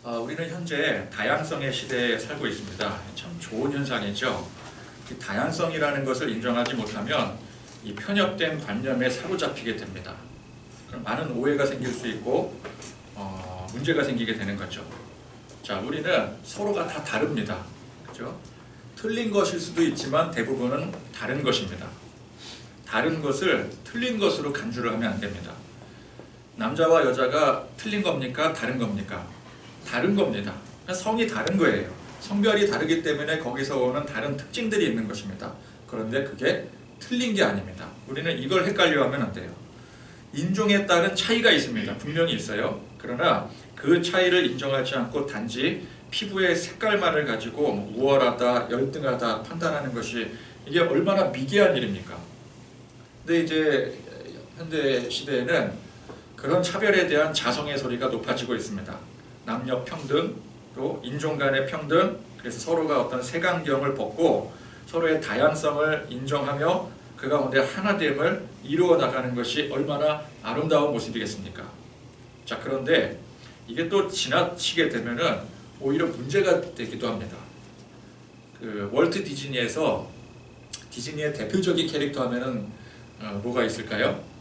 우리는 현재 다양성의 시대에 살고 있습니다. 참 좋은 현상이죠. 이 다양성이라는 것을 인정하지 못하면 이 편협된 관념에 사로잡히게 됩니다. 그럼 많은 오해가 생길 수 있고 문제가 생기게 되는 거죠. 자, 우리는 서로가 다 다릅니다. 그죠? 틀린 것일 수도 있지만 대부분은 다른 것입니다. 다른 것을 틀린 것으로 간주를 하면 안 됩니다. 남자와 여자가 틀린 겁니까? 다른 겁니까? 다른 겁니다. 성이 다른 거예요. 성별이 다르기 때문에 거기서 오는 다른 특징들이 있는 것입니다. 그런데 그게 틀린 게 아닙니다. 우리는 이걸 헷갈려하면 안 돼요. 인종에 따른 차이가 있습니다. 분명히 있어요. 그러나 그 차이를 인정하지 않고 단지 피부의 색깔만을 가지고 우월하다, 열등하다 판단하는 것이 이게 얼마나 미개한 일입니까? 근데 이제 현대 시대에는 그런 차별에 대한 자성의 소리가 높아지고 있습니다. 남녀 평등, 또 인종 간의 평등, 그래서 서로가 어떤 색안경을 벗고 서로의 다양성을 인정하며 그 가운데 하나됨을 이루어 나가는 것이 얼마나 아름다운 모습이겠습니까? 자, 그런데 이게 또 지나치게 되면은 오히려 문제가 되기도 합니다. 그 월트 디즈니에서 디즈니의 대표적인 캐릭터 하면은 뭐가 있을까요?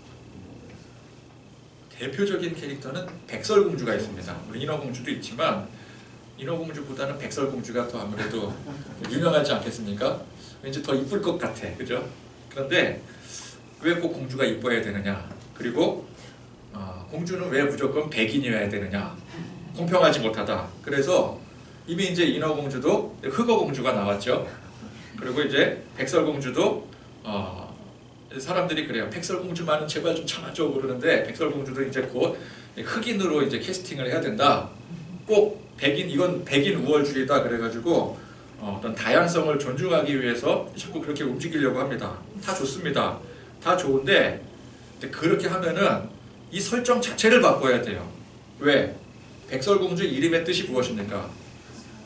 대표적인 캐릭터는 백설공주가 있습니다. 인어공주도 있지만 인어공주보다는 백설공주가 더 아무래도 유명하지 않겠습니까? 왠지 더 이쁠 것 같아, 그죠? 그런데 왜 꼭 공주가 이뻐야 되느냐? 그리고 공주는 왜 무조건 백인이어야 되느냐? 공평하지 못하다. 그래서 이미 이제 인어공주도 흑어공주가 나왔죠. 그리고 이제 백설공주도 사람들이 그래요. 백설공주만은 제발 좀 참아줘 그러는데 백설공주도 이제 곧 흑인으로 이제 캐스팅을 해야 된다. 꼭 백인, 이건 백인 우월주의다 그래가지고 어떤 다양성을 존중하기 위해서 자꾸 그렇게 움직이려고 합니다. 다 좋습니다. 다 좋은데 그렇게 하면은 이 설정 자체를 바꿔야 돼요. 왜? 백설공주 이름의 뜻이 무엇입니까?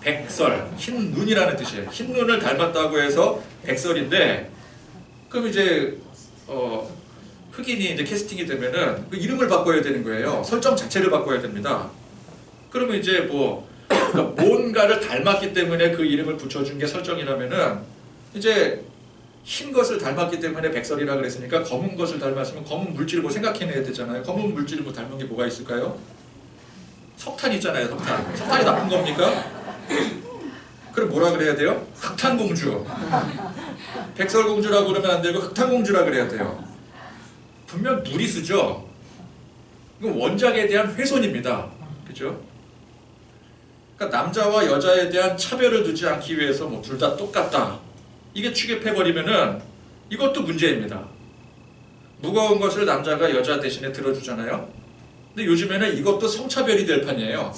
백설, 흰 눈이라는 뜻이에요. 흰 눈을 닮았다고 해서 백설인데 그럼 이제 흑인이 이제 캐스팅이 되면은 그 이름을 바꿔야 되는 거예요. 설정 자체를 바꿔야 됩니다. 그러면 이제 뭔가를 닮았기 때문에 그 이름을 붙여준 게 설정이라면은 이제 흰 것을 닮았기 때문에 백설이라 그랬으니까 검은 것을 닮았으면 검은 물질을 뭐 생각해내야 되잖아요. 검은 물질을 뭐 닮은 게 뭐가 있을까요? 석탄 있잖아요. 석탄. 석탄이 나쁜 겁니까? 그럼 뭐라 그래야 돼요? 흑탄공주. 백설공주라고 그러면 안 되고 흑탄공주라 그래야 돼요. 분명 무리수죠. 이건 원작에 대한 훼손입니다. 그죠? 그러니까 남자와 여자에 대한 차별을 두지 않기 위해서 뭐 둘 다 똑같다. 이게 취급해버리면은 이것도 문제입니다. 무거운 것을 남자가 여자 대신에 들어주잖아요. 근데 요즘에는 이것도 성차별이 될 판이에요.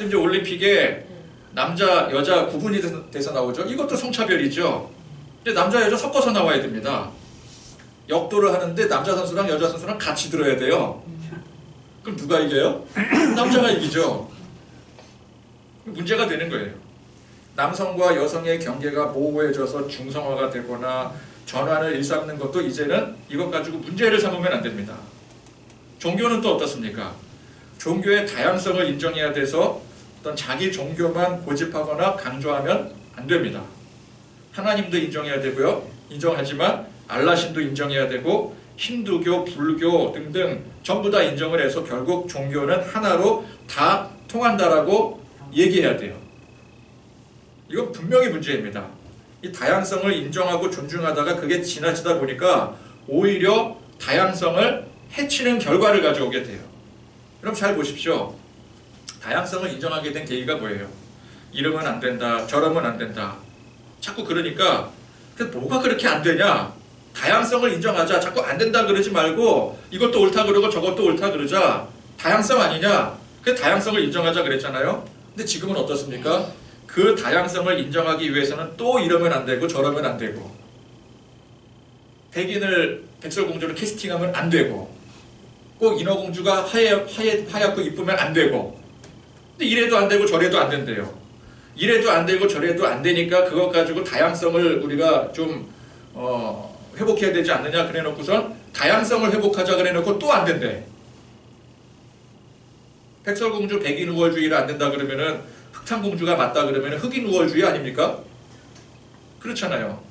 이제 올림픽에 남자, 여자 구분이 돼서 나오죠. 이것도 성차별이죠. 근데 남자, 여자 섞어서 나와야 됩니다. 역도를 하는데 남자 선수랑 여자 선수랑 같이 들어야 돼요. 그럼 누가 이겨요? 남자가 이기죠. 문제가 되는 거예요. 남성과 여성의 경계가 모호해져서 중성화가 되거나 전환을 일삼는 것도 이제는 이것 가지고 문제를 삼으면 안 됩니다. 종교는 또 어떻습니까? 종교의 다양성을 인정해야 돼서 어떤 자기 종교만 고집하거나 강조하면 안 됩니다. 하나님도 인정해야 되고요. 인정하지만 알라신도 인정해야 되고 힌두교, 불교 등등 전부 다 인정을 해서 결국 종교는 하나로 다 통한다라고 얘기해야 돼요. 이건 분명히 문제입니다. 이 다양성을 인정하고 존중하다가 그게 지나치다 보니까 오히려 다양성을 해치는 결과를 가져오게 돼요. 그럼 잘 보십시오. 다양성을 인정하게 된 계기가 뭐예요? 이러면 안 된다, 저러면 안 된다. 자꾸 그러니까 뭐가 그렇게 안 되냐? 다양성을 인정하자. 자꾸 안 된다 그러지 말고 이것도 옳다 그러고 저것도 옳다 그러자. 다양성 아니냐? 그 다양성을 인정하자 그랬잖아요. 근데 지금은 어떻습니까? 그 다양성을 인정하기 위해서는 또 이러면 안 되고 저러면 안 되고 백인을 백설공주로 캐스팅하면 안 되고 꼭 인어공주가 하얗고 이쁘면 안 되고 근데 이래도 안 되고 저래도 안 된대요. 이래도 안 되고 저래도 안 되니까 그것 가지고 다양성을 우리가 좀 회복해야 되지 않느냐 그래 놓고선 다양성을 회복하자 그래 놓고 또 안 된대. 백설공주 백인 우월주의를 안 된다 그러면은 흑탕공주가 맞다 그러면은 흑인 우월주의 아닙니까? 그렇잖아요.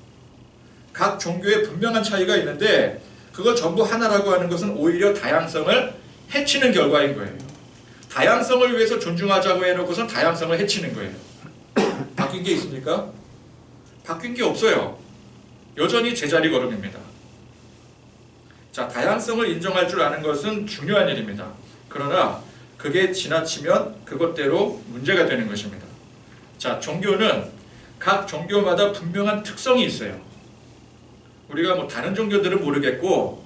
각 종교에 분명한 차이가 있는데 그걸 전부 하나라고 하는 것은 오히려 다양성을 해치는 결과인 거예요. 다양성을 위해서 존중하자고 해놓고선 다양성을 해치는 거예요. 바뀐 게 있습니까? 바뀐 게 없어요. 여전히 제자리 걸음입니다. 자, 다양성을 인정할 줄 아는 것은 중요한 일입니다. 그러나 그게 지나치면 그것대로 문제가 되는 것입니다. 자, 종교는 각 종교마다 분명한 특성이 있어요. 우리가 뭐 다른 종교들은 모르겠고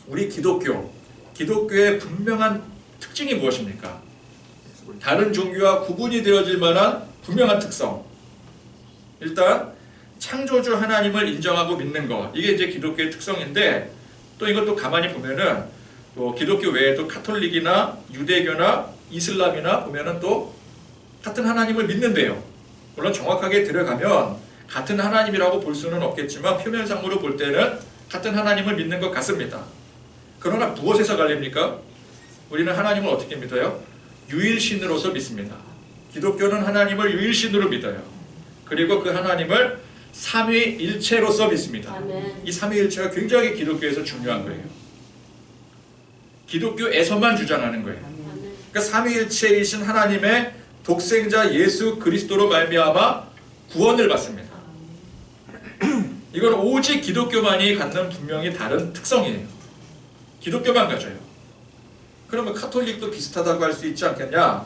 우리 기독교의 분명한 특징이 무엇입니까? 다른 종교와 구분이 되어질 만한 분명한 특성. 일단 창조주 하나님을 인정하고 믿는 것. 이게 이제 기독교의 특성인데 또 이것도 가만히 보면은 또 기독교 외에도 카톨릭이나 유대교나 이슬람이나 보면은 또 같은 하나님을 믿는데요. 물론 정확하게 들어가면 같은 하나님이라고 볼 수는 없겠지만 표면상으로 볼 때는 같은 하나님을 믿는 것 같습니다. 그러나 무엇에서 갈립니까? 우리는 하나님을 어떻게 믿어요? 유일신으로서 믿습니다. 기독교는 하나님을 유일신으로 믿어요. 그리고 그 하나님을 삼위일체로서 믿습니다. 아멘. 이 삼위일체가 굉장히 기독교에서 중요한 거예요. 기독교에서만 주장하는 거예요. 그러니까 삼위일체이신 하나님의 독생자 예수 그리스도로 말미암아 구원을 받습니다. 이건 오직 기독교만이 갖는 분명히 다른 특성이에요. 기독교만 가져요. 그러면 카톨릭도 비슷하다고 할 수 있지 않겠냐?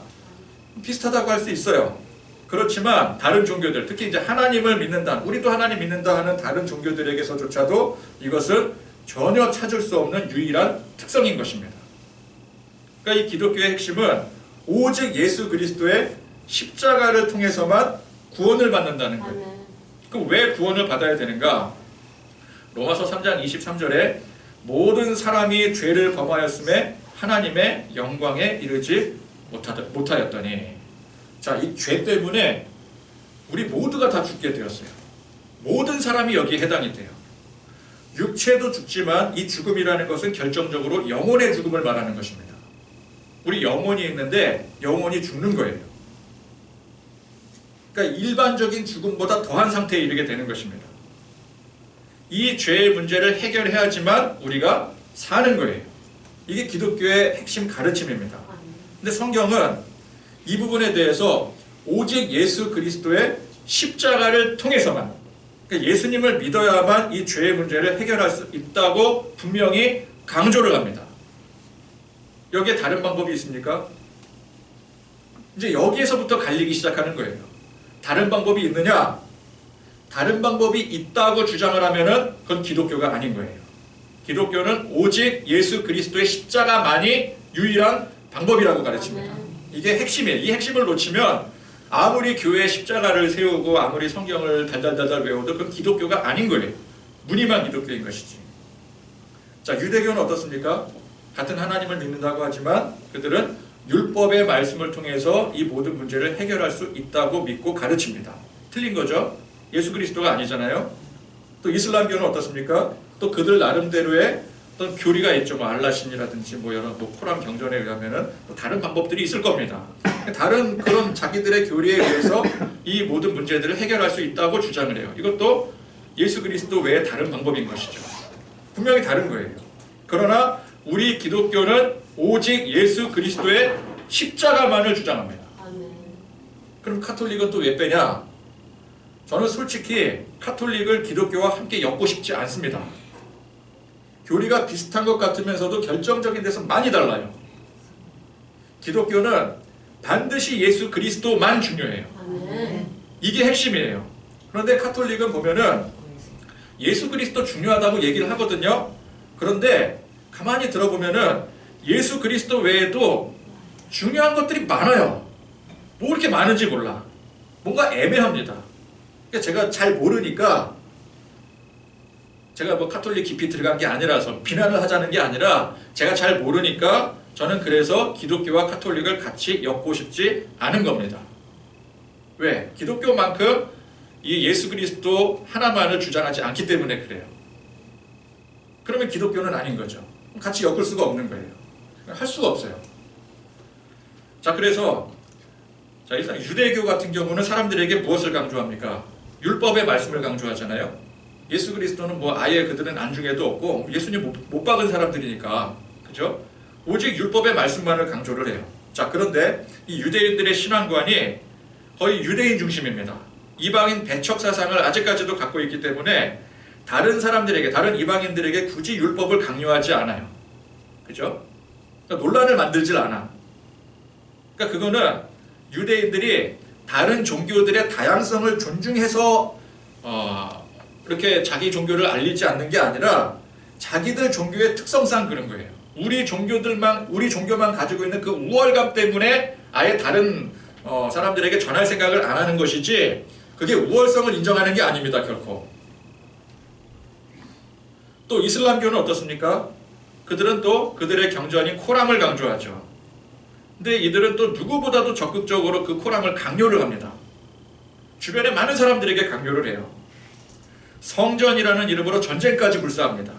비슷하다고 할 수 있어요. 그렇지만 다른 종교들, 특히 이제 하나님을 믿는다, 우리도 하나님 믿는다 하는 다른 종교들에게서조차도 이것은 전혀 찾을 수 없는 유일한 특성인 것입니다. 그러니까 이 기독교의 핵심은 오직 예수 그리스도의 십자가를 통해서만 구원을 받는다는 거예요. 그럼 왜 구원을 받아야 되는가? 로마서 3장 23절에 모든 사람이 죄를 범하였음에 하나님의 영광에 이르지 못하였더니, 자, 이 죄 때문에 우리 모두가 다 죽게 되었어요. 모든 사람이 여기에 해당이 돼요. 육체도 죽지만 이 죽음이라는 것은 결정적으로 영혼의 죽음을 말하는 것입니다. 우리 영혼이 있는데 영혼이 죽는 거예요. 그러니까 일반적인 죽음보다 더한 상태에 이르게 되는 것입니다. 이 죄의 문제를 해결해야지만 우리가 사는 거예요. 이게 기독교의 핵심 가르침입니다. 근데 성경은 이 부분에 대해서 오직 예수 그리스도의 십자가를 통해서만, 그러니까 예수님을 믿어야만 이 죄의 문제를 해결할 수 있다고 분명히 강조를 합니다. 여기에 다른 방법이 있습니까? 이제 여기에서부터 갈리기 시작하는 거예요. 다른 방법이 있느냐? 다른 방법이 있다고 주장을 하면은 그건 기독교가 아닌 거예요. 기독교는 오직 예수 그리스도의 십자가만이 유일한 방법이라고 가르칩니다. 이게 핵심이에요. 이 핵심을 놓치면 아무리 교회에 십자가를 세우고 아무리 성경을 달달달달 외워도 그건 기독교가 아닌 거예요. 무늬만 기독교인 것이지. 자, 유대교는 어떻습니까? 같은 하나님을 믿는다고 하지만 그들은 율법의 말씀을 통해서 이 모든 문제를 해결할 수 있다고 믿고 가르칩니다. 틀린 거죠? 예수 그리스도가 아니잖아요. 또 이슬람교는 어떻습니까? 또 그들 나름대로의 어떤 교리가 있죠. 뭐 알라신이라든지 뭐 여러 코란 경전에 의하면은 또 다른 방법들이 있을 겁니다. 다른 그런 자기들의 교리에 의해서 이 모든 문제들을 해결할 수 있다고 주장을 해요. 이것도 예수 그리스도 외에 다른 방법인 것이죠. 분명히 다른 거예요. 그러나 우리 기독교는 오직 예수 그리스도의 십자가만을 주장합니다. 그럼 카톨릭은 또 왜 빼냐? 저는 솔직히 카톨릭을 기독교와 함께 엮고 싶지 않습니다. 교리가 비슷한 것 같으면서도 결정적인 데서 많이 달라요. 기독교는 반드시 예수 그리스도만 중요해요. 이게 핵심이에요. 그런데 카톨릭은 보면은 예수 그리스도 중요하다고 얘기를 하거든요. 그런데 가만히 들어보면은 예수 그리스도 외에도 중요한 것들이 많아요. 뭐 그렇게 많은지 몰라. 뭔가 애매합니다. 그러니까 제가 잘 모르니까, 제가 뭐 카톨릭 깊이 들어간 게 아니라서 비난을 하자는 게 아니라 제가 잘 모르니까 저는 그래서 기독교와 카톨릭을 같이 엮고 싶지 않은 겁니다. 왜? 기독교만큼 이 예수 그리스도 하나만을 주장하지 않기 때문에 그래요. 그러면 기독교는 아닌 거죠. 같이 엮을 수가 없는 거예요. 할 수가 없어요. 자, 그래서 자, 일단 유대교 같은 경우는 사람들에게 무엇을 강조합니까? 율법의 말씀을 강조하잖아요. 예수 그리스도는 뭐 아예 그들은 안중에도 없고 예수님 못 박은 사람들이니까, 그죠? 오직 율법의 말씀만을 강조를 해요. 자, 그런데 이 유대인들의 신앙관이 거의 유대인 중심입니다. 이방인 배척 사상을 아직까지도 갖고 있기 때문에 다른 사람들에게, 다른 이방인들에게 굳이 율법을 강요하지 않아요. 그죠? 그러니까 논란을 만들질 않아. 그러니까 그거는 유대인들이 다른 종교들의 다양성을 존중해서 이렇게 자기 종교를 알리지 않는 게 아니라 자기들 종교의 특성상 그런 거예요. 우리 종교만 가지고 있는 그 우월감 때문에 아예 다른 사람들에게 전할 생각을 안 하는 것이지, 그게 우월성을 인정하는 게 아닙니다, 결코. 또 이슬람교는 어떻습니까? 그들은 또 그들의 경전인 코란을 강조하죠. 근데 이들은 또 누구보다도 적극적으로 그 코란을 강요를 합니다. 주변에 많은 사람들에게 강요를 해요. 성전이라는 이름으로 전쟁까지 불사합니다.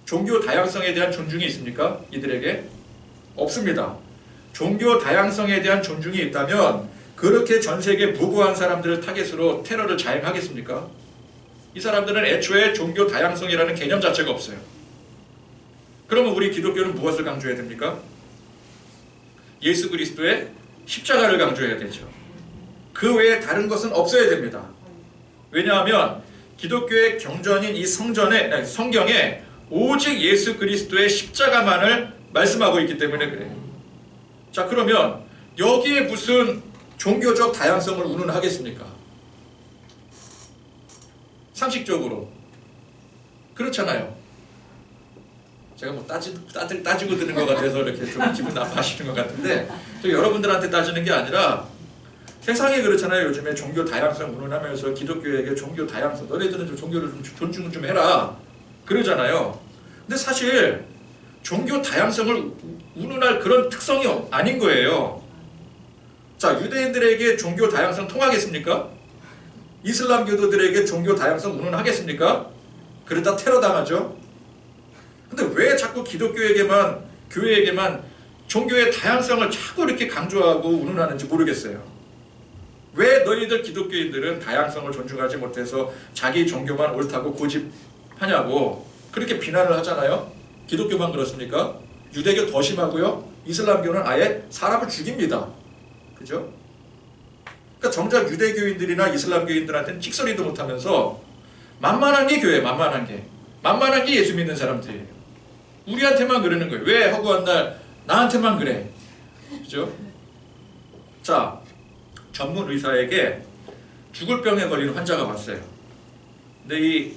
종교 다양성에 대한 존중이 있습니까? 이들에게? 없습니다. 종교 다양성에 대한 존중이 있다면 그렇게 전 세계 무고한 사람들을 타겟으로 테러를 자행하겠습니까? 이 사람들은 애초에 종교 다양성이라는 개념 자체가 없어요. 그러면 우리 기독교는 무엇을 강조해야 됩니까? 예수 그리스도의 십자가를 강조해야 되죠. 그 외에 다른 것은 없어야 됩니다. 왜냐하면 기독교의 경전인 이 성경에 오직 예수 그리스도의 십자가만을 말씀하고 있기 때문에 그래요. 자, 그러면 여기에 무슨 종교적 다양성을 운운하겠습니까? 상식적으로 그렇잖아요. 제가 뭐 따지고 드는 것 같아서 이렇게 좀 기분 나빠하시는 것 같은데, 여러분들한테 따지는 게 아니라 세상에 그렇잖아요. 요즘에 종교 다양성 운운하면서 기독교에게 종교 다양성, 너네들은 좀 종교를 좀 존중 좀 해라 그러잖아요. 근데 사실 종교 다양성을 운운할 그런 특성이 아닌 거예요. 자, 유대인들에게 종교 다양성 통하겠습니까? 이슬람교도들에게 종교 다양성 운운하겠습니까? 그러다 테러 당하죠. 근데 왜 자꾸 기독교에게만, 교회에게만 종교의 다양성을 자꾸 이렇게 강조하고 운운하는지 모르겠어요. 왜 너희들 기독교인들은 다양성을 존중하지 못해서 자기 종교만 옳다고 고집하냐고 그렇게 비난을 하잖아요. 기독교만 그렇습니까? 유대교 더 심하고요. 이슬람교는 아예 사람을 죽입니다. 그죠? 그러니까 정작 유대교인들이나 이슬람교인들한테는 찍소리도 못하면서 만만한 게 교회, 만만한 게 예수 믿는 사람들이에요. 우리한테만 그러는 거예요. 왜 허구한 날 나한테만 그래? 그죠? 자, 전문 의사에게 죽을 병에 걸린 환자가 왔어요. 근데 이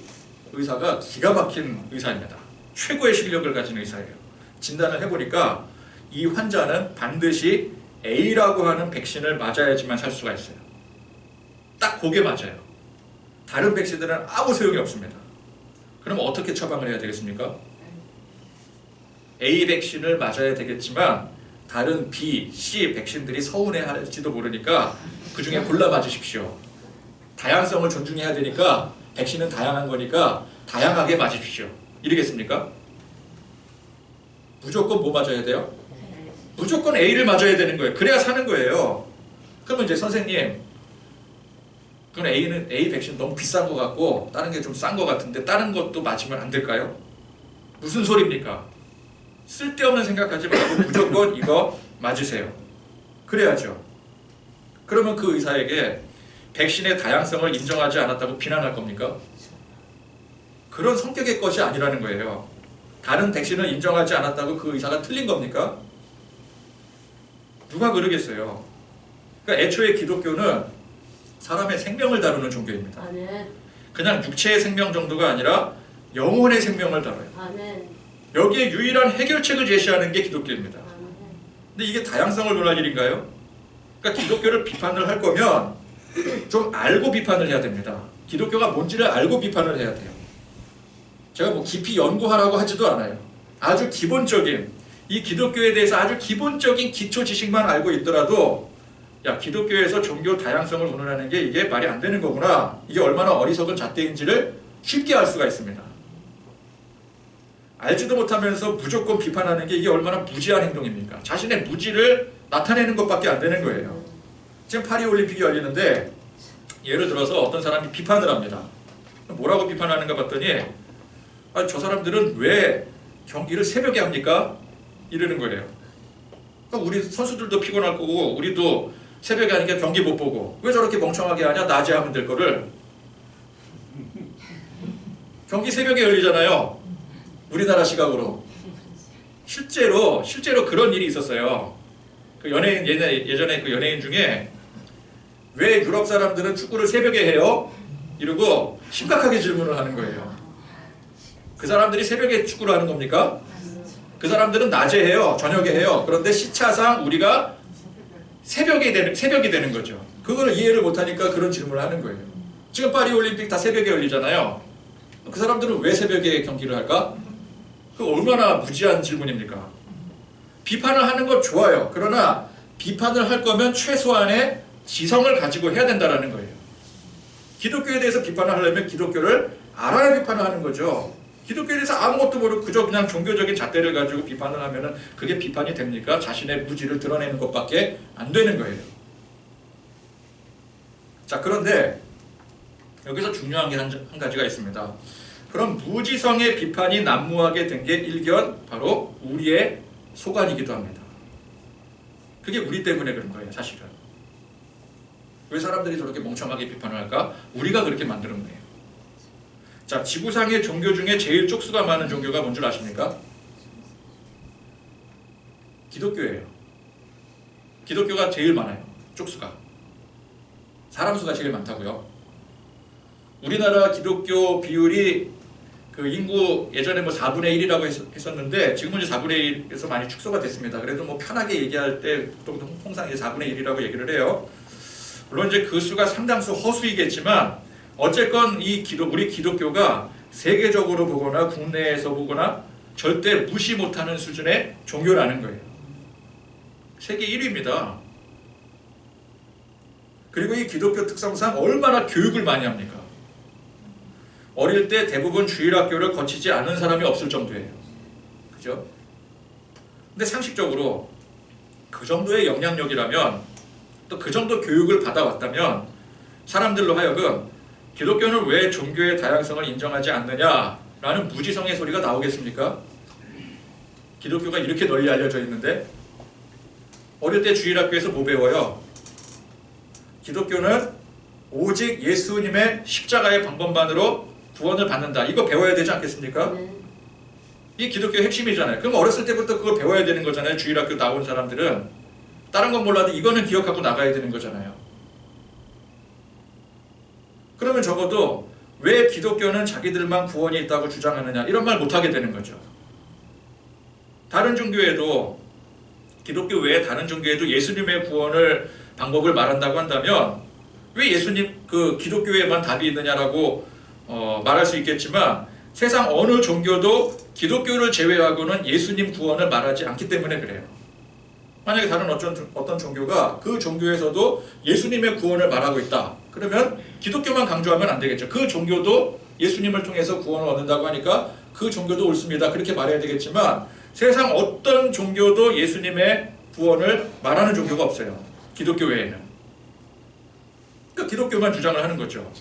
의사가 기가 막힌 의사입니다. 최고의 실력을 가진 의사예요. 진단을 해보니까 이 환자는 반드시 A라고 하는 백신을 맞아야지만 살 수가 있어요. 딱 그게 맞아요. 다른 백신들은 아무 소용이 없습니다. 그럼 어떻게 처방을 해야 되겠습니까? A 백신을 맞아야 되겠지만 다른 B, C 백신들이 서운해할지도 모르니까 그 중에 골라 맞으십시오. 다양성을 존중해야 되니까 백신은 다양한 거니까 다양하게 맞으십시오. 이러겠습니까? 무조건 뭐 맞아야 돼요? 무조건 A를 맞아야 되는 거예요. 그래야 사는 거예요. 그러면 이제 선생님, 그럼 A 백신 너무 비싼 것 같고 다른 게 좀 싼 것 같은데 다른 것도 맞으면 안 될까요? 무슨 소리입니까? 쓸데없는 생각하지 말고 무조건 이거 맞으세요. 그래야죠. 그러면 그 의사에게 백신의 다양성을 인정하지 않았다고 비난할 겁니까? 그런 성격의 것이 아니라는 거예요. 다른 백신을 인정하지 않았다고 그 의사가 틀린 겁니까? 누가 그러겠어요. 그러니까 애초에 기독교는 사람의 생명을 다루는 종교입니다. 아멘. 그냥 육체의 생명 정도가 아니라 영혼의 생명을 다뤄요. 아멘. 여기에 유일한 해결책을 제시하는 게 기독교입니다. 아멘. 근데 이게 다양성을 논할 일인가요? 그러니까 기독교를 비판을 할 거면 좀 알고 비판을 해야 됩니다. 기독교가 뭔지를 알고 비판을 해야 돼요. 제가 뭐 깊이 연구하라고 하지도 않아요. 아주 기본적인, 이 기독교에 대해서 아주 기본적인 기초 지식만 알고 있더라도 야, 기독교에서 종교 다양성을 운운하는 게 이게 말이 안 되는 거구나, 이게 얼마나 어리석은 잣대인지를 쉽게 알 수가 있습니다. 알지도 못하면서 무조건 비판하는 게 이게 얼마나 무지한 행동입니까? 자신의 무지를 나타내는 것밖에 안 되는 거예요. 지금 파리올림픽이 열리는데 예를 들어서 어떤 사람이 비판을 합니다. 뭐라고 비판하는가 봤더니 저 사람들은 왜 경기를 새벽에 합니까? 이러는 거예요. 그러니까 우리 선수들도 피곤할 거고 우리도 새벽에 하니까 경기 못 보고 왜 저렇게 멍청하게 하냐? 낮에 하면 될 거를. 경기 새벽에 열리잖아요. 우리나라 시각으로. 실제로 그런 일이 있었어요. 그 연예인 예전에 그 연예인 중에 왜 유럽 사람들은 축구를 새벽에 해요? 이러고 심각하게 질문을 하는 거예요. 그 사람들이 새벽에 축구를 하는 겁니까? 그 사람들은 낮에 해요. 저녁에 해요. 그런데 시차상 우리가 새벽이 되는 거죠. 그걸 이해를 못하니까 그런 질문을 하는 거예요. 지금 파리올림픽 다 새벽에 열리잖아요. 그 사람들은 왜 새벽에 경기를 할까? 그 얼마나 무지한 질문입니까? 비판을 하는 건 좋아요. 그러나 비판을 할 거면 최소한의 지성을 가지고 해야 된다는 거예요. 기독교에 대해서 비판을 하려면 기독교를 알아야 비판을 하는 거죠. 기독교에 대해서 아무것도 모르고 그저 그냥 종교적인 잣대를 가지고 비판을 하면은 그게 비판이 됩니까? 자신의 무지를 드러내는 것밖에 안 되는 거예요. 자, 그런데 여기서 중요한 게 한 가지가 있습니다. 그럼 무지성의 비판이 난무하게 된 게 일견 바로 우리의 소관이기도 합니다. 그게 우리 때문에 그런 거예요, 사실은. 왜 사람들이 저렇게 멍청하게 비판을 할까? 우리가 그렇게 만드는 거예요. 자, 지구상의 종교 중에 제일 쪽수가 많은 종교가 뭔 줄 아십니까? 기독교예요. 기독교가 제일 많아요. 쪽수가. 사람 수가 제일 많다고요. 우리나라 기독교 비율이 그 인구 예전에 뭐 4분의 1이라고 했었는데 지금은 이제 4분의 1에서 많이 축소가 됐습니다. 그래도 뭐 편하게 얘기할 때 보통 통상 이제 4분의 1이라고 얘기를 해요. 물론 이제 그 수가 상당수 허수이겠지만 어쨌건 우리 기독교가 세계적으로 보거나 국내에서 보거나 절대 무시 못하는 수준의 종교라는 거예요. 세계 1위입니다. 그리고 이 기독교 특성상 얼마나 교육을 많이 합니까? 어릴 때 대부분 주일학교를 거치지 않은 사람이 없을 정도예요. 그죠? 근데 상식적으로 그 정도의 영향력이라면 또 그 정도 교육을 받아왔다면 사람들로 하여금 기독교는 왜 종교의 다양성을 인정하지 않느냐라는 무지성의 소리가 나오겠습니까? 기독교가 이렇게 널리 알려져 있는데 어릴 때 주일학교에서 뭐 배워요? 기독교는 오직 예수님의 십자가의 방법만으로 구원을 받는다. 이거 배워야 되지 않겠습니까? 이게 기독교의 핵심이잖아요. 그럼 어렸을 때부터 그걸 배워야 되는 거잖아요. 주일학교 나온 사람들은. 다른 건 몰라도 이거는 기억하고 나가야 되는 거잖아요. 그러면 적어도 왜 기독교는 자기들만 구원이 있다고 주장하느냐 이런 말 못하게 되는 거죠. 다른 종교에도 기독교 외에 다른 종교에도 예수님의 구원을 방법을 말한다고 한다면 왜 예수님 그 기독교에만 답이 있느냐라고 말할 수 있겠지만 세상 어느 종교도 기독교를 제외하고는 예수님 구원을 말하지 않기 때문에 그래요. 만약에 다른 어떤 종교가 그 종교에서도 예수님의 구원을 말하고 있다. 그러면 기독교만 강조하면 안 되겠죠. 그 종교도 예수님을 통해서 구원을 얻는다고 하니까 그 종교도 옳습니다. 그렇게 말해야 되겠지만 세상 어떤 종교도 예수님의 구원을 말하는 종교가 없어요. 기독교 외에는. 그러니까 기독교만 주장을 하는 거죠.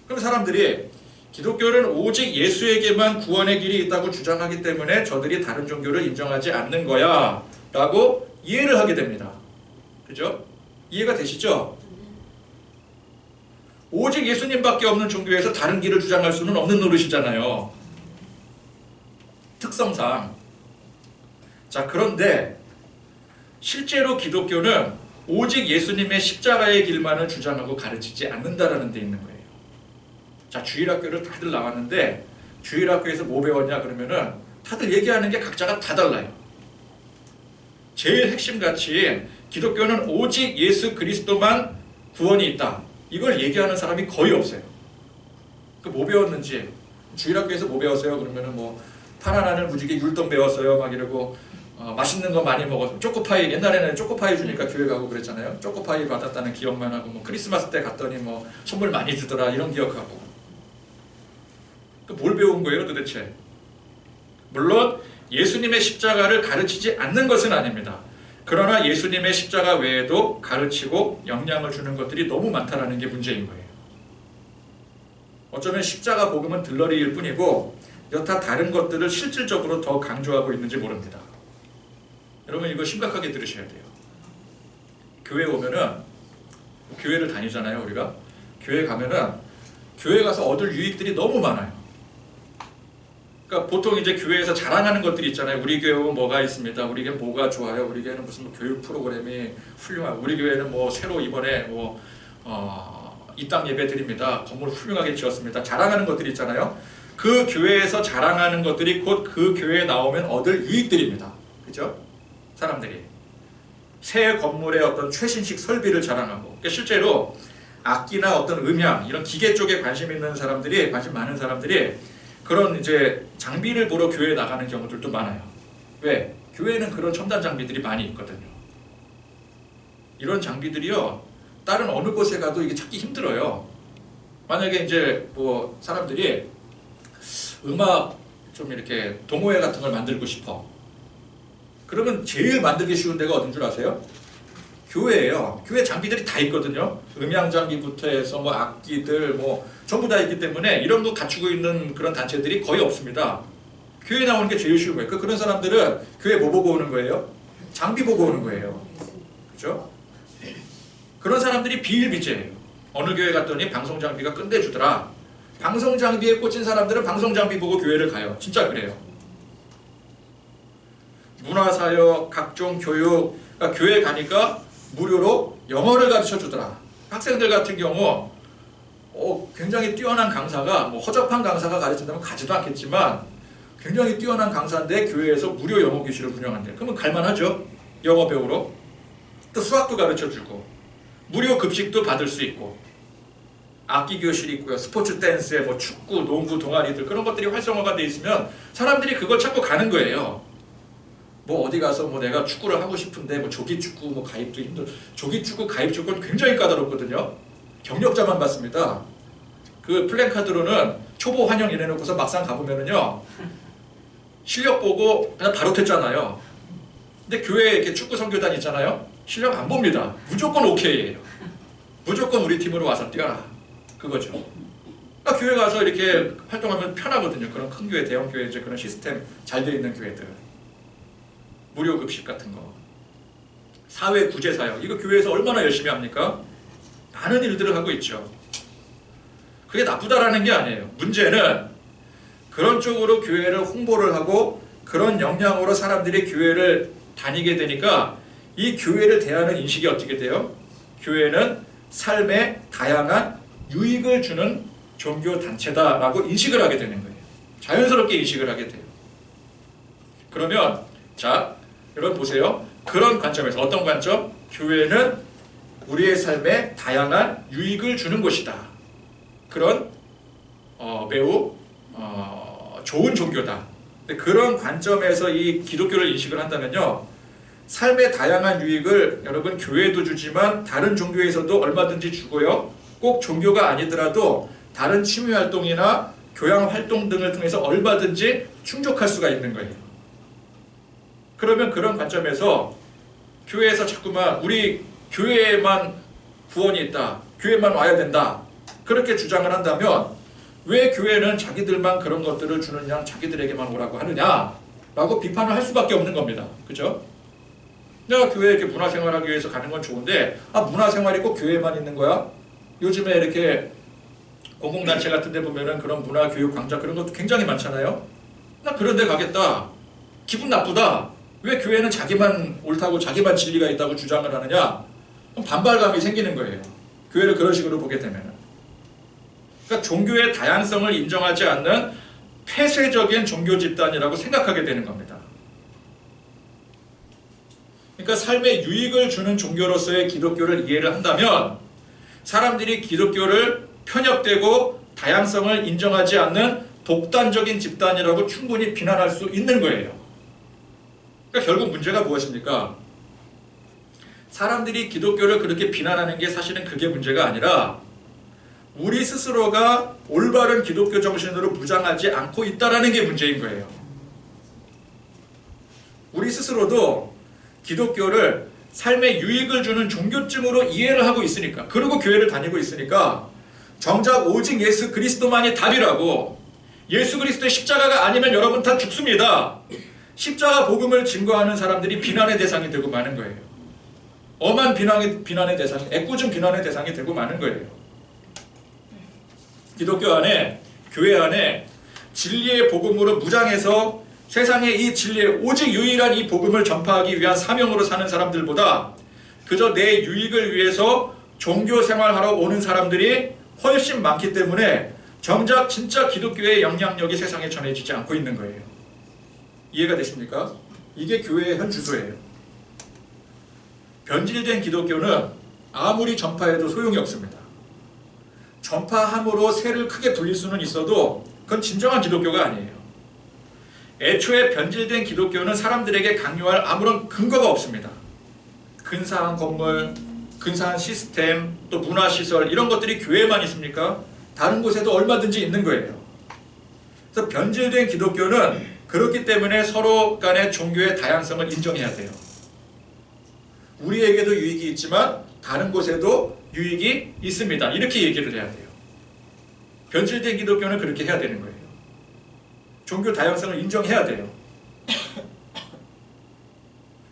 그럼 사람들이 기독교는 오직 예수에게만 구원의 길이 있다고 주장하기 때문에 저들이 다른 종교를 인정하지 않는 거야 라고 이해를 하게 됩니다. 그죠? 이해가 되시죠? 오직 예수님밖에 없는 종교에서 다른 길을 주장할 수는 없는 노릇이잖아요. 특성상. 자, 그런데 실제로 기독교는 오직 예수님의 십자가의 길만을 주장하고 가르치지 않는다라는 데 있는 거예요. 자, 주일학교를 다들 나왔는데 주일학교에서 뭐 배웠냐 그러면은 다들 얘기하는 게 각자가 다 달라요. 제일 핵심같이 기독교는 오직 예수 그리스도만 구원이 있다. 이걸 얘기하는 사람이 거의 없어요. 그 뭐 배웠는지 주일학교에서 뭐 배웠어요? 그러면은 뭐 파란 하늘 무지개 율동 배웠어요. 막 이러고 맛있는 거 많이 먹어서 초코파이 옛날에는 초코파이 주니까 교회 가고 그랬잖아요. 초코파이 받았다는 기억만 하고 뭐 크리스마스 때 갔더니 뭐 선물 많이 주더라 이런 기억하고 뭘 배운 거예요 도대체? 물론 예수님의 십자가를 가르치지 않는 것은 아닙니다. 그러나 예수님의 십자가 외에도 가르치고 영향을 주는 것들이 너무 많다는 게 문제인 거예요. 어쩌면 십자가 복음은 들러리일 뿐이고 여타 다른 것들을 실질적으로 더 강조하고 있는지 모릅니다. 여러분 이거 심각하게 들으셔야 돼요. 교회 오면은 교회를 다니잖아요 우리가. 교회 가면은 교회 가서 얻을 유익들이 너무 많아요. 그러니까 보통 이제 교회에서 자랑하는 것들이 있잖아요. 우리 교회는 뭐가 있습니다. 우리 교회 뭐가 좋아요. 우리 교회는 무슨 뭐 교육 프로그램이 훌륭하고 우리 교회는 뭐 새로 이번에 뭐 입당 예배 드립니다. 건물 훌륭하게 지었습니다. 자랑하는 것들이 있잖아요. 그 교회에서 자랑하는 것들이 곧 그 교회에 나오면 얻을 유익들입니다. 그죠? 사람들이 새 건물의 어떤 최신식 설비를 자랑하고 그러니까 실제로 악기나 어떤 음향 이런 기계 쪽에 관심 있는 사람들이 관심 많은 사람들이 그런 이제 장비를 보러 교회에 나가는 경우들도 많아요. 왜? 교회에는 그런 첨단 장비들이 많이 있거든요. 이런 장비들이요 다른 어느 곳에 가도 이게 찾기 힘들어요. 만약에 이제 뭐 사람들이 음악 좀 이렇게 동호회 같은 걸 만들고 싶어. 그러면 제일 만들기 쉬운 데가 어딘 줄 아세요? 교회예요. 교회 장비들이 다 있거든요. 음향 장비부터 해서 뭐 악기들 뭐 전부 다 있기 때문에 이런 거 갖추고 있는 그런 단체들이 거의 없습니다. 교회 나오는 게 제일 쉬운 거예요. 그런 사람들은 교회 뭐 보고 오는 거예요? 장비 보고 오는 거예요. 그죠? 그런 사람들이 비일비재예요. 어느 교회 갔더니 방송 장비가 끝내주더라. 방송 장비에 꽂힌 사람들은 방송 장비 보고 교회를 가요. 진짜 그래요. 문화사역, 각종 교육, 그러니까 교회 가니까 무료로 영어를 가르쳐 주더라. 학생들 같은 경우 굉장히 뛰어난 강사가 뭐 허접한 강사가 가르친다면 가지도 않겠지만 굉장히 뛰어난 강사인데 교회에서 무료 영어 교실을 운영한대. 그러면 갈만하죠. 영어 배우러. 또 수학도 가르쳐 주고 무료 급식도 받을 수 있고 악기 교실이 있고요. 스포츠 댄스에 뭐 축구, 농구, 동아리들 그런 것들이 활성화가 돼 있으면 사람들이 그걸 찾고 가는 거예요. 뭐 어디 가서 뭐 내가 축구를 하고 싶은데 뭐 조기축구 뭐 가입도 힘들. 조기축구 가입 조건 굉장히 까다롭거든요. 경력자만 받습니다. 그 플랜카드로는 초보 환영 이래놓고서 막상 가보면은요 실력 보고 그냥 바로 됐잖아요. 근데 교회에 이렇게 축구 선교단 있잖아요. 실력 안 봅니다. 무조건 오케이예요. 무조건 우리 팀으로 와서 뛰어라. 그거죠. 그러니까 교회 가서 이렇게 활동하면 편하거든요. 그런 큰 교회, 대형 교회 이제 그런 시스템 잘 돼 있는 교회들. 무료 급식 같은 거. 사회 구제 사역. 이거 교회에서 얼마나 열심히 합니까? 많은 일들을 하고 있죠. 그게 나쁘다라는 게 아니에요. 문제는 그런 쪽으로 교회를 홍보를 하고 그런 역량으로 사람들이 교회를 다니게 되니까 이 교회를 대하는 인식이 어떻게 돼요? 교회는 삶에 다양한 유익을 주는 종교단체다라고 인식을 하게 되는 거예요. 자연스럽게 인식을 하게 돼요. 그러면 자, 여러분 보세요. 그런 관점에서 어떤 관점? 교회는 우리의 삶에 다양한 유익을 주는 곳이다. 그런 매우 좋은 종교다. 그런 관점에서 이 기독교를 인식을 한다면요. 삶의 다양한 유익을 여러분 교회도 주지만 다른 종교에서도 얼마든지 주고요. 꼭 종교가 아니더라도 다른 취미활동이나 교양활동 등을 통해서 얼마든지 충족할 수가 있는 거예요. 그러면 그런 관점에서 교회에서 자꾸만 우리 교회에만 구원이 있다. 교회만 와야 된다. 그렇게 주장을 한다면 왜 교회는 자기들만 그런 것들을 주는 양 자기들에게만 오라고 하느냐라고 비판을 할 수밖에 없는 겁니다. 그죠? 내가 교회에 이렇게 문화생활하기 위해서 가는 건 좋은데 문화생활이 꼭 교회에만 있는 거야? 요즘에 이렇게 공공단체 같은 데 보면은 그런 문화교육 강좌 그런 것도 굉장히 많잖아요. 나 그런 데 가겠다. 기분 나쁘다. 왜 교회는 자기만 옳다고 자기만 진리가 있다고 주장을 하느냐? 그럼 반발감이 생기는 거예요. 교회를 그런 식으로 보게 되면은. 그러니까 종교의 다양성을 인정하지 않는 폐쇄적인 종교 집단이라고 생각하게 되는 겁니다. 그러니까 삶에 유익을 주는 종교로서의 기독교를 이해를 한다면 사람들이 기독교를 편협되고 다양성을 인정하지 않는 독단적인 집단이라고 충분히 비난할 수 있는 거예요. 그러니까 결국 문제가 무엇입니까? 사람들이 기독교를 그렇게 비난하는 게 사실은 그게 문제가 아니라 우리 스스로가 올바른 기독교 정신으로 무장하지 않고 있다는 게 문제인 거예요. 우리 스스로도 기독교를 삶에 유익을 주는 종교쯤으로 이해를 하고 있으니까, 그리고 교회를 다니고 있으니까 정작 오직 예수 그리스도만이 답이라고, 예수 그리스도의 십자가가 아니면 여러분 다 죽습니다, 십자가 복음을 증거하는 사람들이 비난의 대상이 되고 마는 거예요. 엄한 비난의 대상이, 애꿎은 비난의 대상이 되고 마는 거예요. 기독교 안에, 교회 안에 진리의 복음으로 무장해서 세상에 이 진리의 오직 유일한 이 복음을 전파하기 위한 사명으로 사는 사람들보다 그저 내 유익을 위해서 종교 생활하러 오는 사람들이 훨씬 많기 때문에 정작 진짜 기독교의 영향력이 세상에 전해지지 않고 있는 거예요. 이해가 되십니까? 이게 교회의 현 주소예요. 변질된 기독교는 아무리 전파해도 소용이 없습니다. 전파함으로 새를 크게 불릴 수는 있어도 그건 진정한 기독교가 아니에요. 애초에 변질된 기독교는 사람들에게 강요할 아무런 근거가 없습니다. 근사한 건물, 근사한 시스템, 또 문화시설, 이런 것들이 교회에만 있습니까? 다른 곳에도 얼마든지 있는 거예요. 그래서 변질된 기독교는 그렇기 때문에 서로 간의 종교의 다양성을 인정해야 돼요. 우리에게도 유익이 있지만 다른 곳에도 유익이 있습니다. 이렇게 얘기를 해야 돼요. 변질된 기독교는 그렇게 해야 되는 거예요. 종교 다양성을 인정해야 돼요.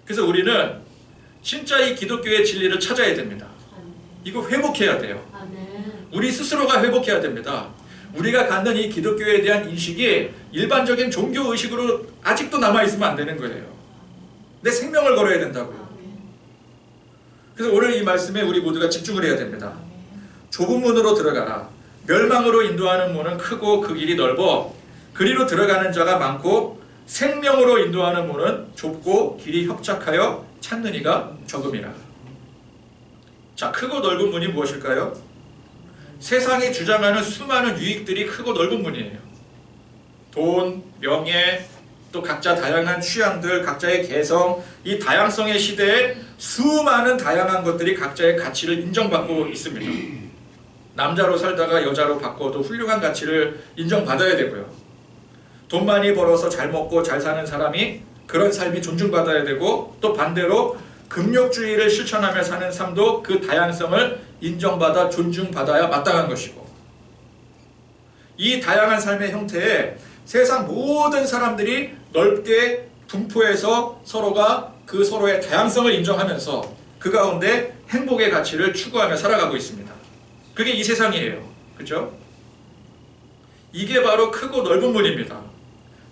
그래서 우리는 진짜 이 기독교의 진리를 찾아야 됩니다. 이거 회복해야 돼요. 우리 스스로가 회복해야 됩니다. 우리가 갖는 이 기독교에 대한 인식이 일반적인 종교의식으로 아직도 남아있으면 안 되는 거예요. 내 생명을 걸어야 된다고요. 그래서 오늘 이 말씀에 우리 모두가 집중을 해야 됩니다. 좁은 문으로 들어가라. 멸망으로 인도하는 문은 크고 그 길이 넓어 그리로 들어가는 자가 많고 생명으로 인도하는 문은 좁고 길이 협착하여 찾는 이가 적음이라. 자, 크고 넓은 문이 무엇일까요? 세상이 주장하는 수많은 유익들이 크고 넓은 문이에요. 돈, 명예, 또 각자 다양한 취향들, 각자의 개성, 이 다양성의 시대에 수많은 다양한 것들이 각자의 가치를 인정받고 있습니다. 남자로 살다가 여자로 바꿔도 훌륭한 가치를 인정받아야 되고요. 돈 많이 벌어서 잘 먹고 잘 사는 사람이 그런 삶이 존중받아야 되고, 또 반대로 금욕주의를 실천하며 사는 삶도 그 다양성을 인정받아 존중받아야 마땅한 것이고, 이 다양한 삶의 형태에 세상 모든 사람들이 넓게 분포해서 서로가 그 서로의 다양성을 인정하면서 그 가운데 행복의 가치를 추구하며 살아가고 있습니다. 그게 이 세상이에요. 그렇죠? 이게 바로 크고 넓은 문입니다.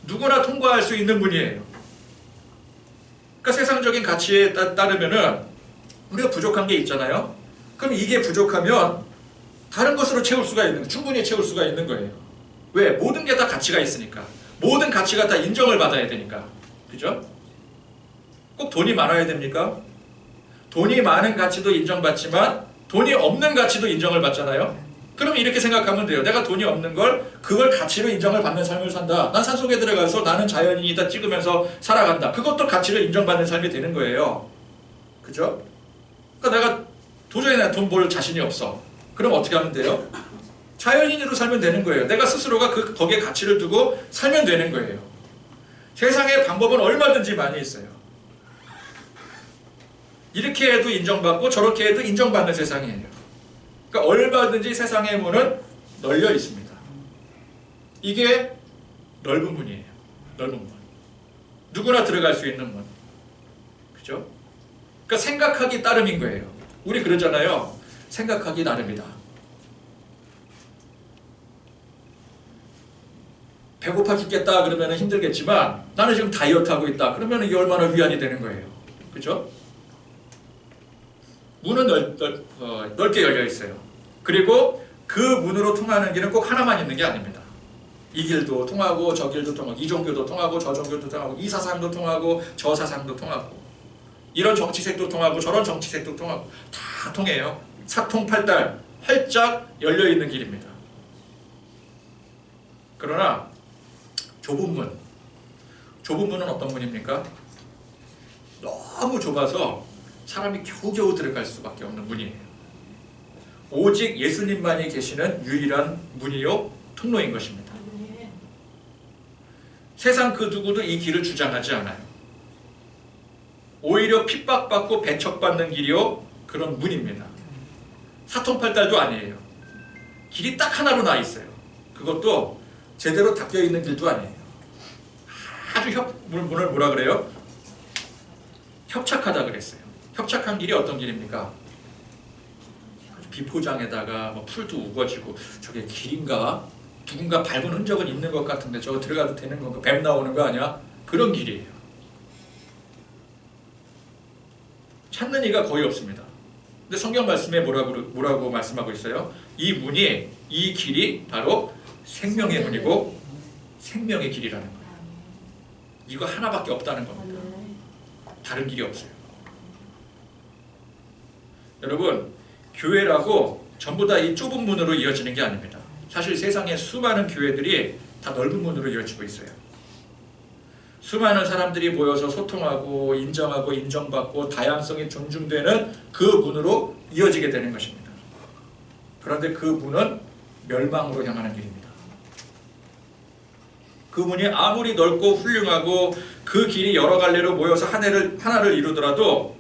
누구나 통과할 수 있는 문이에요. 그러니까 세상적인 가치에 따르면은 우리가 부족한 게 있잖아요. 그럼 이게 부족하면 다른 것으로 채울 수가 있는, 충분히 채울 수가 있는 거예요. 왜? 모든 게 다 가치가 있으니까. 모든 가치가 다 인정을 받아야 되니까. 그죠? 꼭 돈이 많아야 됩니까? 돈이 많은 가치도 인정받지만 돈이 없는 가치도 인정을 받잖아요. 그럼 이렇게 생각하면 돼요. 내가 돈이 없는 걸, 그걸 가치로 인정을 받는 삶을 산다. 난 산속에 들어가서 나는 자연인이다 찍으면서 살아간다. 그것도 가치를 인정받는 삶이 되는 거예요. 그죠? 그러니까 내가 도저히 돈 벌 자신이 없어. 그럼 어떻게 하면 돼요? 자연인으로 살면 되는 거예요. 내가 스스로가 거기에 가치를 두고 살면 되는 거예요. 세상의 방법은 얼마든지 많이 있어요. 이렇게 해도 인정받고 저렇게 해도 인정받는 세상이에요. 그러니까 얼마든지 세상의 문은 널려 있습니다. 이게 넓은 문이에요. 넓은 문. 누구나 들어갈 수 있는 문. 그죠? 그러니까 생각하기 따름인 거예요. 우리 그러잖아요. 생각하기 나름이다. 배고파 죽겠다 그러면 힘들겠지만 나는 지금 다이어트 하고 있다. 그러면 이게 얼마나 위안이 되는 거예요. 그죠? 문은 넓게 열려 있어요. 그리고 그 문으로 통하는 길은 꼭 하나만 있는 게 아닙니다. 이 길도 통하고 저 길도 통하고 이 종교도 통하고 저 종교도 통하고 이 사상도 통하고 저 사상도 통하고 이런 정치색도 통하고 저런 정치색도 통하고 다 통해요. 사통팔달 활짝 열려있는 길입니다. 그러나 좁은 문은 어떤 문입니까? 너무 좁아서 사람이 겨우겨우 들어갈 수밖에 없는 문이에요. 오직 예수님만이 계시는 유일한 문이요 통로인 것입니다. 세상 그 누구도 이 길을 주장하지 않아요. 오히려 핍박받고 배척받는 길이요 그런 문입니다. 사통팔달도 아니에요. 길이 딱 하나로 나 있어요. 그것도 제대로 닦여 있는 길도 아니에요. 아주 문을 뭐라 그래요? 협착하다 그랬어요. 협착한 길이 어떤 길입니까? 비포장에다가 뭐 풀도 우거지고 저게 길인가? 누군가 밟은 흔적은 있는 것 같은데 저거 들어가도 되는 건가? 뱀 나오는 거 아니야? 그런 길이에요. 찾는 이가 거의 없습니다. 근데 성경 말씀에 뭐라고 말씀하고 있어요? 이 문이, 이 길이 바로 생명의 문이고 생명의 길이라는 거예요. 이거 하나밖에 없다는 겁니다. 다른 길이 없어요. 여러분, 교회라고 전부 다 이 좁은 문으로 이어지는 게 아닙니다. 사실 세상에 수많은 교회들이 다 넓은 문으로 이어지고 있어요. 수많은 사람들이 모여서 소통하고 인정하고 인정받고 다양성이 존중되는 그 문으로 이어지게 되는 것입니다. 그런데 그 문은 멸망으로 향하는 길입니다. 그 문이 아무리 넓고 훌륭하고 그 길이 여러 갈래로 모여서 하나를 이루더라도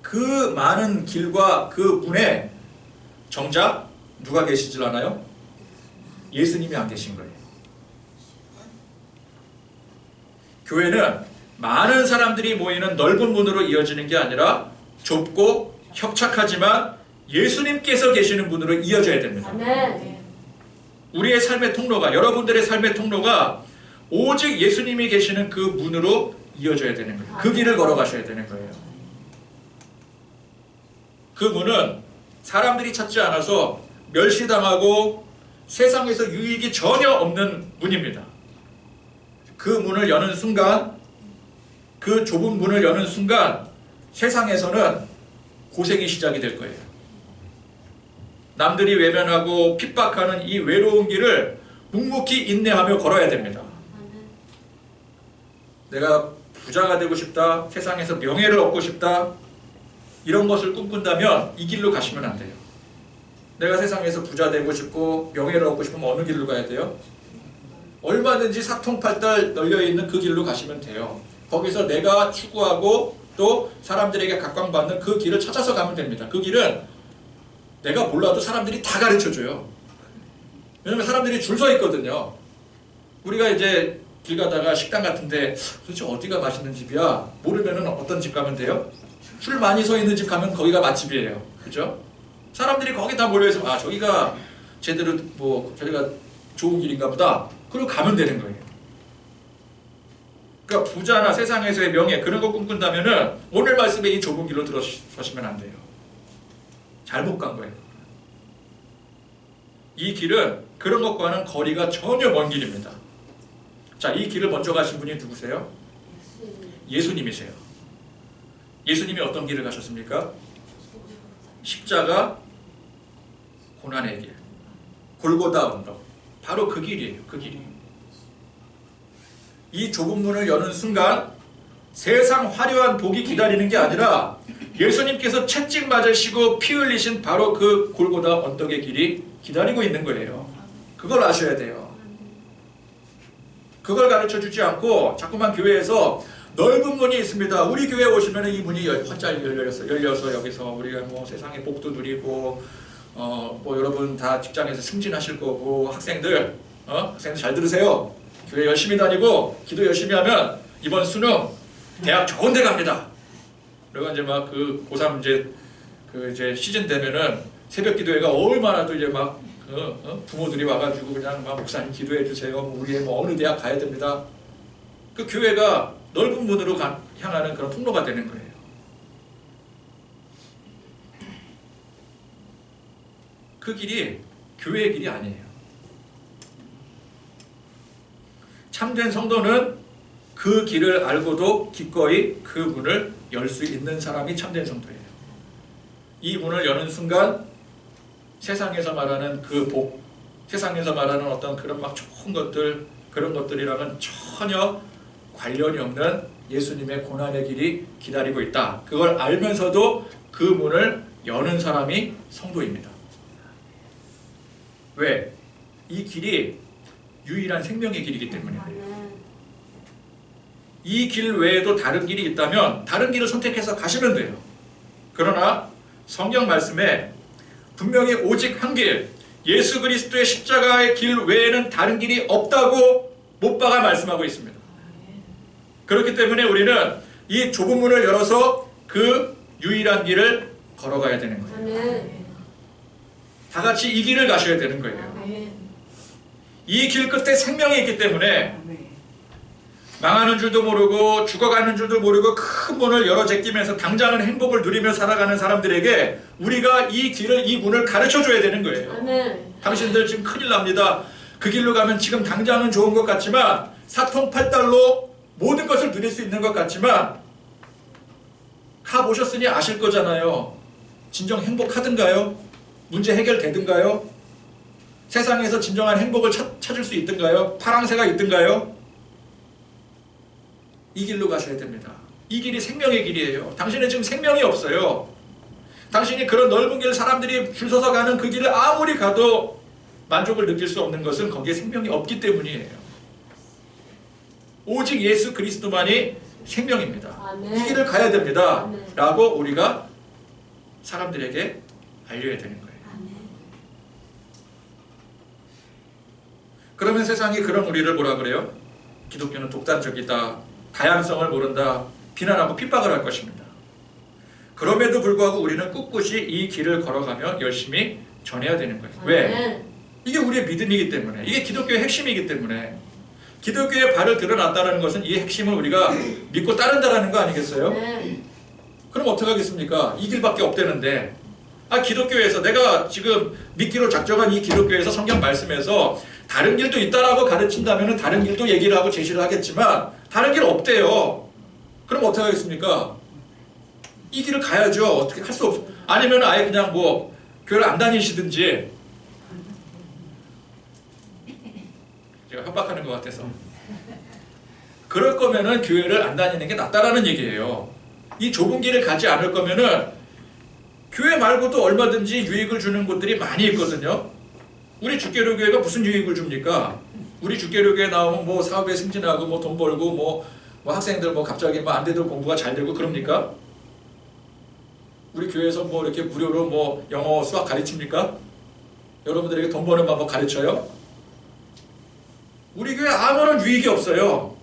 그 많은 길과 그 문에 정작 누가 계시질 않아요? 예수님이 안 계신 거예요. 교회는 많은 사람들이 모이는 넓은 문으로 이어지는 게 아니라 좁고 협착하지만 예수님께서 계시는 문으로 이어져야 됩니다. 우리의 삶의 통로가, 여러분들의 삶의 통로가 오직 예수님이 계시는 그 문으로 이어져야 되는 거예요. 그 길을 걸어가셔야 되는 거예요. 그 문은 사람들이 찾지 않아서 멸시당하고 세상에서 유익이 전혀 없는 문입니다. 그 문을 여는 순간, 그 좁은 문을 여는 순간 세상에서는 고생이 시작이 될 거예요. 남들이 외면하고 핍박하는 이 외로운 길을 묵묵히 인내하며 걸어야 됩니다. 내가 부자가 되고 싶다, 세상에서 명예를 얻고 싶다, 이런 것을 꿈꾼다면 이 길로 가시면 안 돼요. 내가 세상에서 부자 되고 싶고 명예를 얻고 싶으면 어느 길로 가야 돼요? 얼마든지 사통팔달 널려있는 그 길로 가시면 돼요. 거기서 내가 추구하고 또 사람들에게 각광받는 그 길을 찾아서 가면 됩니다. 그 길은 내가 몰라도 사람들이 다 가르쳐줘요. 왜냐면 사람들이 줄 서 있거든요. 우리가 이제 길 가다가 식당 같은데 도대체 어디가 맛있는 집이야? 모르면은 어떤 집 가면 돼요? 줄 많이 서 있는 집 가면 거기가 맛집이에요. 그죠? 사람들이 거기 다 몰려있어. 아, 저기가 제대로 저기가 좋은 길인가 보다. 그리고 가면 되는 거예요. 그러니까 부자나 세상에서의 명예 그런 거 꿈꾼다면은 오늘 말씀에 이 좁은 길로 들어서시면 안 돼요. 잘못 간 거예요. 이 길은 그런 것과는 거리가 전혀 먼 길입니다. 자, 이 길을 먼저 가신 분이 누구세요? 예수님이세요. 예수님이 어떤 길을 가셨습니까? 십자가 고난의 길, 골고다 언덕. 바로 그 길이에요. 그 길이. 이 좁은 문을 여는 순간 세상 화려한 복이 기다리는 게 아니라 예수님께서 채찍 맞으시고 피 흘리신 바로 그 골고다 언덕의 길이 기다리고 있는 거예요. 그걸 아셔야 돼요. 그걸 가르쳐주지 않고 자꾸만 교회에서 넓은 문이 있습니다. 우리 교회에 오시면 이 문이 활짝 열려서 여기서 우리가 뭐 세상의 복도 누리고 뭐 여러분 다 직장에서 승진하실 거고 학생들 잘 들으세요. 교회 열심히 다니고 기도 열심히 하면 이번 수능 대학 좋은 데 갑니다. 그리고 이제 막 그 고3 이제 시즌 되면은 새벽 기도회가 얼마나 또 이제 막 부모들이 와가지고 그냥 막 목사님 기도해 주세요. 우리 뭐 어느 대학 가야 됩니다. 그 교회가 넓은 문으로 향하는 그런 통로가 되는 거예요. 그 길이 교회의 길이 아니에요. 참된 성도는 그 길을 알고도 기꺼이 그 문을 열 수 있는 사람이 참된 성도예요. 이 문을 여는 순간 세상에서 말하는 그 복, 세상에서 말하는 어떤 그런 막 좋은 것들, 그런 것들이랑은 전혀 관련이 없는 예수님의 고난의 길이 기다리고 있다. 그걸 알면서도 그 문을 여는 사람이 성도입니다. 왜? 이 길이 유일한 생명의 길이기 때문에 이 길 외에도 다른 길이 있다면 다른 길을 선택해서 가시면 돼요. 그러나 성경 말씀에 분명히 오직 한 길, 예수 그리스도의 십자가의 길 외에는 다른 길이 없다고 못 박아 말씀하고 있습니다. 그렇기 때문에 우리는 이 좁은 문을 열어서 그 유일한 길을 걸어가야 되는 거예요. 다 같이 이 길을 가셔야 되는 거예요. 이 길 끝에 생명이 있기 때문에 망하는 줄도 모르고 죽어가는 줄도 모르고 큰 문을 열어 제끼면서 당장은 행복을 누리며 살아가는 사람들에게 우리가 이 길을, 이 문을 가르쳐 줘야 되는 거예요. 당신들 지금 큰일 납니다. 그 길로 가면 지금 당장은 좋은 것 같지만 사통팔달로 모든 것을 누릴 수 있는 것 같지만 가보셨으니 아실 거잖아요. 진정 행복하든가요? 문제 해결되든가요? 세상에서 진정한 행복을 찾을 수 있든가요? 파랑새가 있든가요? 이 길로 가셔야 됩니다. 이 길이 생명의 길이에요. 당신은 지금 생명이 없어요. 당신이 그런 넓은 길, 사람들이 줄 서서 가는 그 길을 아무리 가도 만족을 느낄 수 없는 것은 거기에 생명이 없기 때문이에요. 오직 예수 그리스도만이 생명입니다. 아멘. 이 길을 가야 됩니다. 아멘. 라고 우리가 사람들에게 알려야 되는 거예요. 아멘. 그러면 세상이 그런 우리를 뭐라 그래요? 기독교는 독단적이다, 다양성을 모른다, 비난하고 핍박을 할 것입니다. 그럼에도 불구하고 우리는 꿋꿋이 이 길을 걸어가며 열심히 전해야 되는 거예요. 왜? 이게 우리의 믿음이기 때문에, 이게 기독교의 핵심이기 때문에, 기독교의 발을 드러났다는 것은 이 핵심을 우리가 믿고 따른다는 거 아니겠어요? 그럼 어떻게 하겠습니까? 이 길밖에 없다는데, 기독교에서 내가 지금 믿기로 작정한 이 기독교에서 성경 말씀에서 다른 길도 있다라고 가르친다면 다른 길도 얘기를 하고 제시를 하겠지만 다른 길 없대요. 그럼 어떻게 하겠습니까? 이 길을 가야죠. 어떻게 할 수 없어. 아니면 아예 그냥 뭐 교회를 안 다니시든지. 제가 협박하는 것 같아서. 그럴 거면은 교회를 안 다니는 게 낫다라는 얘기예요. 이 좁은 길을 가지 않을 거면은 교회 말고도 얼마든지 유익을 주는 곳들이 많이 있거든요. 우리 주께로교회가 무슨 유익을 줍니까? 우리 주께로교회 나오면 뭐 사업에 승진하고 뭐 돈 벌고 뭐 학생들 뭐 갑자기 뭐 안 되도록 공부가 잘 되고 그럽니까? 우리 교회에서 뭐 이렇게 무료로 뭐 영어 수학 가르칩니까? 여러분들에게 돈 버는 방법 가르쳐요? 우리 교회 아무런 유익이 없어요.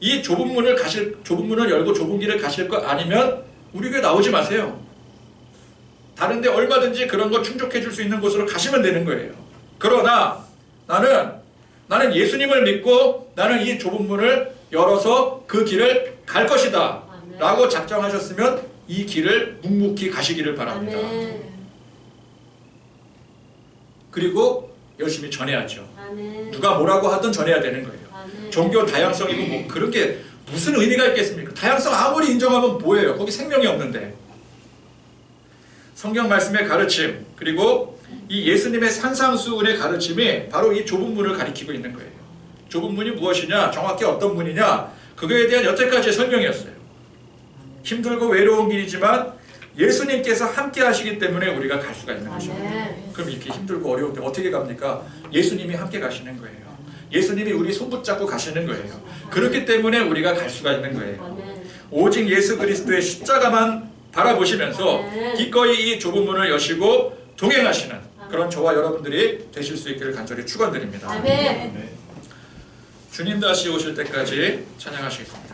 이 좁은 문을 열고 좁은 길을 가실 거 아니면 우리 교회 나오지 마세요. 다른데 얼마든지 그런 거 충족해 줄 수 있는 곳으로 가시면 되는 거예요. 그러나 나는 예수님을 믿고 나는 이 좁은 문을 열어서 그 길을 갈 것이다 라고 작정하셨으면 이 길을 묵묵히 가시기를 바랍니다. 아멘. 그리고 열심히 전해야죠. 아멘. 누가 뭐라고 하든 전해야 되는 거예요. 아멘. 종교 다양성이고 뭐 그런 게 무슨 의미가 있겠습니까? 다양성 아무리 인정하면 뭐예요? 거기 생명이 없는데. 성경 말씀의 가르침 그리고 이 예수님의 산상수훈의 가르침이 바로 이 좁은 문을 가리키고 있는 거예요. 좁은 문이 무엇이냐? 정확히 어떤 문이냐? 그거에 대한 여태까지의 설명이었어요. 힘들고 외로운 길이지만 예수님께서 함께 하시기 때문에 우리가 갈 수가 있는 거죠. 그럼 이렇게 힘들고 어려운데 어떻게 갑니까? 예수님이 함께 가시는 거예요. 예수님이 우리 손 붙잡고 가시는 거예요. 그렇기 때문에 우리가 갈 수가 있는 거예요. 오직 예수 그리스도의 십자가만 바라보시면서 기꺼이 이 좁은 문을 여시고 동행하시는 그런 저와 여러분들이 되실 수 있기를 간절히 축원드립니다. 아멘. 주님 다시 오실 때까지 찬양하시겠습니다.